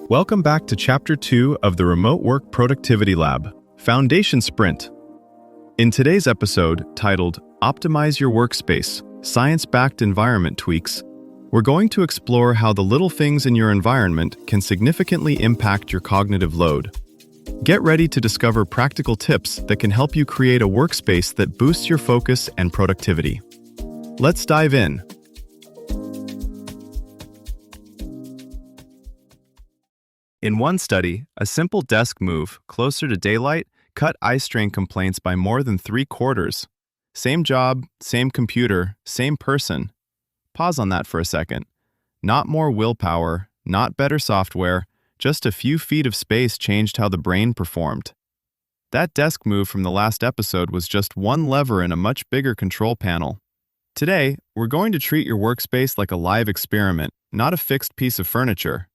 Welcome back to Chapter 2 of the Remote Work Productivity Lab, Foundation Sprint. In today's episode, titled Optimize Your Workspace, Science-Backed Environment Tweaks, we're going to explore how the little things in your environment can significantly impact your cognitive load. Get ready to discover practical tips that can help you create a workspace that boosts your focus and productivity. Let's dive in. In one study, a simple desk move closer to daylight cut eye strain complaints by more than 3/4. Same job, same computer, same person. Pause on that for a second. Not more willpower, not better software, just a few feet of space changed how the brain performed. That desk move from the last episode was just one lever in a much bigger control panel. Today, we're going to treat your workspace like a live experiment, not a fixed piece of furniture.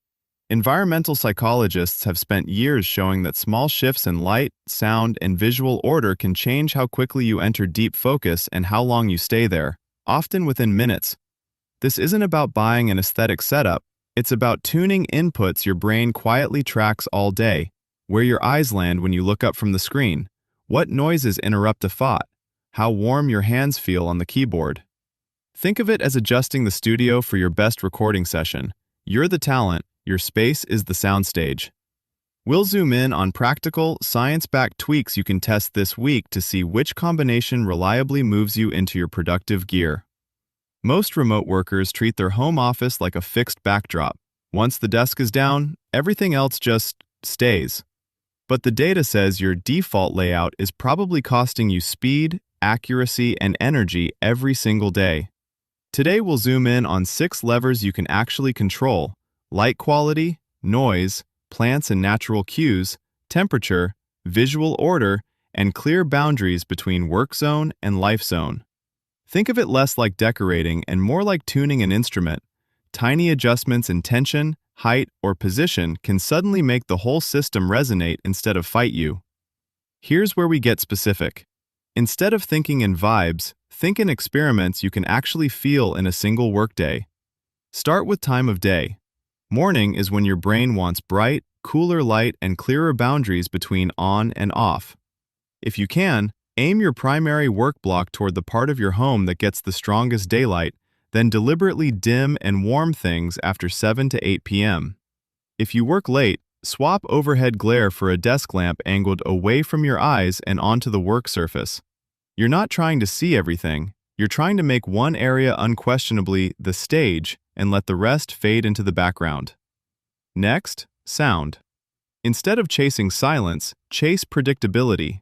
Environmental psychologists have spent years showing that small shifts in light, sound, and visual order can change how quickly you enter deep focus and how long you stay there, often within minutes. This isn't about buying an aesthetic setup, it's about tuning inputs your brain quietly tracks all day, where your eyes land when you look up from the screen, what noises interrupt a thought, how warm your hands feel on the keyboard. Think of it as adjusting the studio for your best recording session. You're the talent. Your space is the soundstage. We'll zoom in on practical, science-backed tweaks you can test this week to see which combination reliably moves you into your productive gear. Most remote workers treat their home office like a fixed backdrop. Once the desk is down, everything else just stays. But the data says your default layout is probably costing you speed, accuracy, and energy every single day. Today we'll zoom in on 6 levers you can actually control: light quality, noise, plants and natural cues, temperature, visual order, and clear boundaries between work zone and life zone. Think of it less like decorating and more like tuning an instrument. Tiny adjustments in tension, height, or position can suddenly make the whole system resonate instead of fight you. Here's where we get specific. Instead of thinking in vibes, think in experiments you can actually feel in a single workday. Start with time of day. Morning is when your brain wants bright, cooler light and clearer boundaries between on and off. If you can, aim your primary work block toward the part of your home that gets the strongest daylight, then deliberately dim and warm things after 7 to 8 p.m. If you work late, swap overhead glare for a desk lamp angled away from your eyes and onto the work surface. You're not trying to see everything, you're trying to make one area unquestionably the stage and let the rest fade into the background. Next, sound. Instead of chasing silence, chase predictability.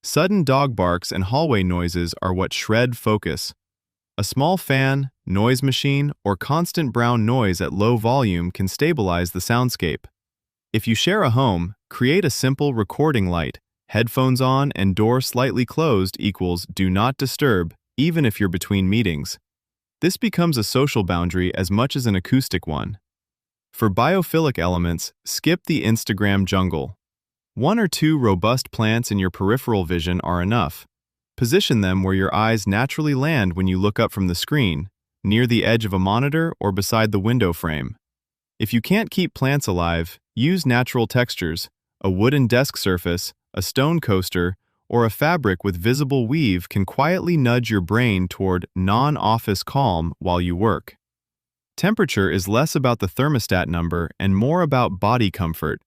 Sudden dog barks and hallway noises are what shred focus. A small fan, noise machine, or constant brown noise at low volume can stabilize the soundscape. If you share a home, create a simple recording light. Headphones on and door slightly closed equals do not disturb, even if you're between meetings. This becomes a social boundary as much as an acoustic one. For biophilic elements, skip the Instagram jungle. 1 or 2 robust plants in your peripheral vision are enough. Position them where your eyes naturally land when you look up from the screen, near the edge of a monitor or beside the window frame. If you can't keep plants alive, use natural textures. A wooden desk surface, a stone coaster, or a fabric with visible weave can quietly nudge your brain toward non-office calm while you work. Temperature is less about the thermostat number and more about body comfort.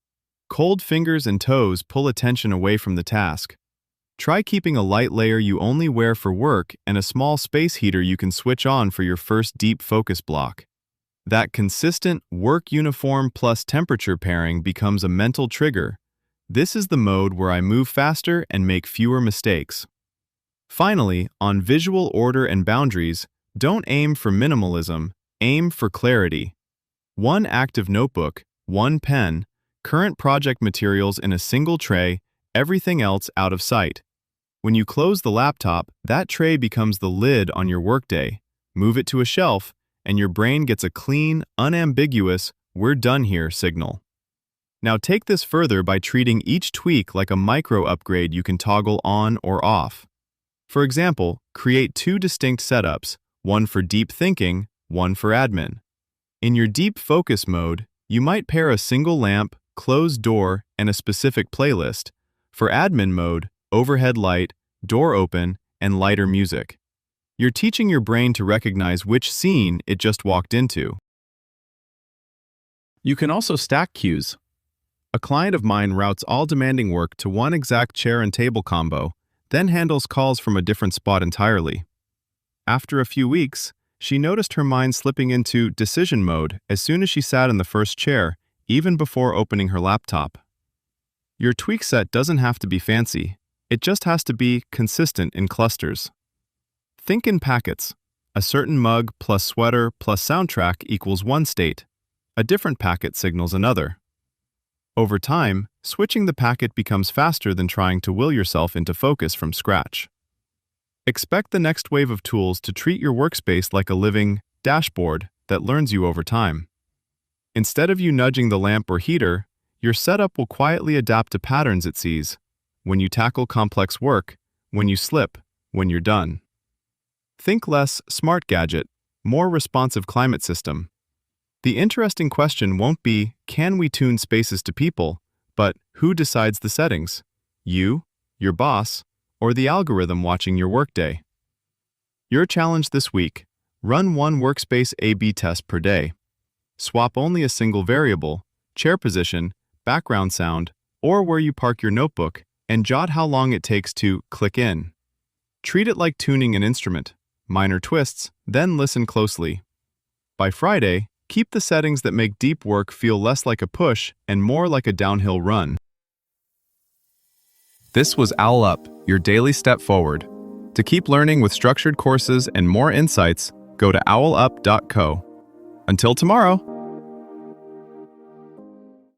Cold fingers and toes pull attention away from the task. Try keeping a light layer you only wear for work and a small space heater you can switch on for your first deep focus block. That consistent work uniform plus temperature pairing becomes a mental trigger. This is the mode where I move faster and make fewer mistakes. Finally, on visual order and boundaries, don't aim for minimalism, aim for clarity. 1 active notebook, 1 pen, current project materials in a single tray, everything else out of sight. When you close the laptop, that tray becomes the lid on your workday. Move it to a shelf, and your brain gets a clean, unambiguous, "we're done here" signal. Now take this further by treating each tweak like a micro upgrade you can toggle on or off. For example, create 2 distinct setups, one for deep thinking, one for admin. In your deep focus mode, You might pair a single lamp, closed door, and a specific playlist. For admin mode, overhead light, door open, and lighter music. You're teaching your brain to recognize which scene it just walked into. You can also stack queues. A client of mine routes all demanding work to one exact chair and table combo, then handles calls from a different spot entirely. After a few weeks, she noticed her mind slipping into decision mode as soon as she sat in the first chair, even before opening her laptop. Your tweak set doesn't have to be fancy. It just has to be consistent in clusters. Think in packets. A certain mug plus sweater plus soundtrack equals one state. A different packet signals another. Over time, switching the packet becomes faster than trying to will yourself into focus from scratch. Expect the next wave of tools to treat your workspace like a living dashboard that learns you over time. Instead of you nudging the lamp or heater, your setup will quietly adapt to patterns it sees. When you tackle complex work, when you slip, when you're done. Think less smart gadget, more responsive climate system. The interesting question won't be, can we tune spaces to people, but who decides the settings? You, your boss, or the algorithm watching your workday? Your challenge this week: run one Workspace A/B test per day. Swap only a single variable, chair position, background sound, or where you park your notebook, and jot how long it takes to click in. Treat it like tuning an instrument. Minor twists, then listen closely. By Friday, keep the settings that make deep work feel less like a push and more like a downhill run. This was Owl Up, your daily step forward. To keep learning with structured courses and more insights, go to owlup.co. Until tomorrow!